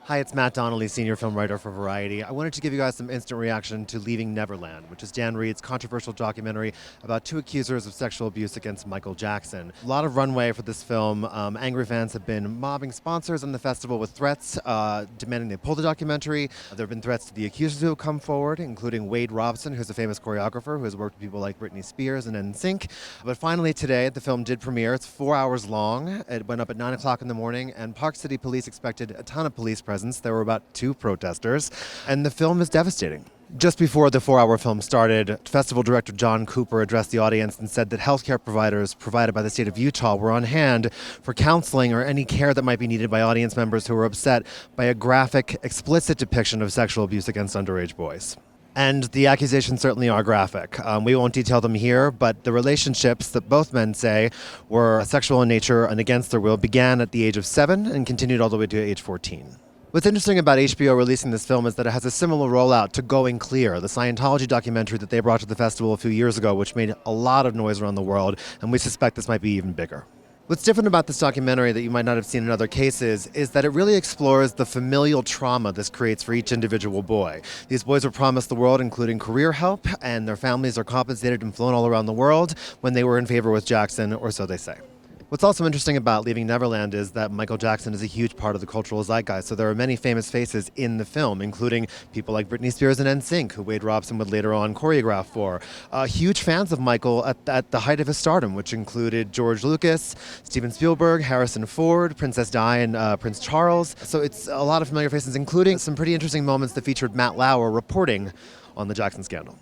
Hi, it's Matt Donnelly, senior film writer for Variety. I wanted to give you guys some instant reaction to Leaving Neverland, which is Dan Reed's controversial documentary about two accusers of sexual abuse against Michael Jackson. A lot of runway for this film. Angry fans have been mobbing sponsors in the festival with threats demanding they pull the documentary. There have been threats to the accusers who have come forward, including Wade Robson, who's a famous choreographer who has worked with people like Britney Spears and NSYNC. But finally today, the film did premiere. It's 4 hours long. It went up at 9 o'clock in the morning, and Park City Police expected a ton of police presence. There were about 2 protesters, and the film is devastating. Just before the 4-hour film started, festival director John Cooper addressed the audience and said that healthcare providers provided by the state of Utah were on hand for counseling or any care that might be needed by audience members who were upset by a graphic, explicit depiction of sexual abuse against underage boys. And the accusations certainly are graphic. We won't detail them here, but the relationships that both men say were sexual in nature and against their will began at the age of 7 and continued all the way to age 14. What's interesting about HBO releasing this film is that it has a similar rollout to Going Clear, the Scientology documentary that they brought to the festival a few years ago, which made a lot of noise around the world, and we suspect this might be even bigger. What's different about this documentary that you might not have seen in other cases is that it really explores the familial trauma this creates for each individual boy. These boys were promised the world, including career help, and their families are compensated and flown all around the world when they were in favor with Jackson, or so they say. What's also interesting about Leaving Neverland is that Michael Jackson is a huge part of the cultural zeitgeist, so there are many famous faces in the film, including people like Britney Spears and NSYNC, who Wade Robson would later on choreograph for. Huge fans of Michael at the height of his stardom, which included George Lucas, Steven Spielberg, Harrison Ford, Princess Di, and Prince Charles. So it's a lot of familiar faces, including some pretty interesting moments that featured Matt Lauer reporting on the Jackson scandal.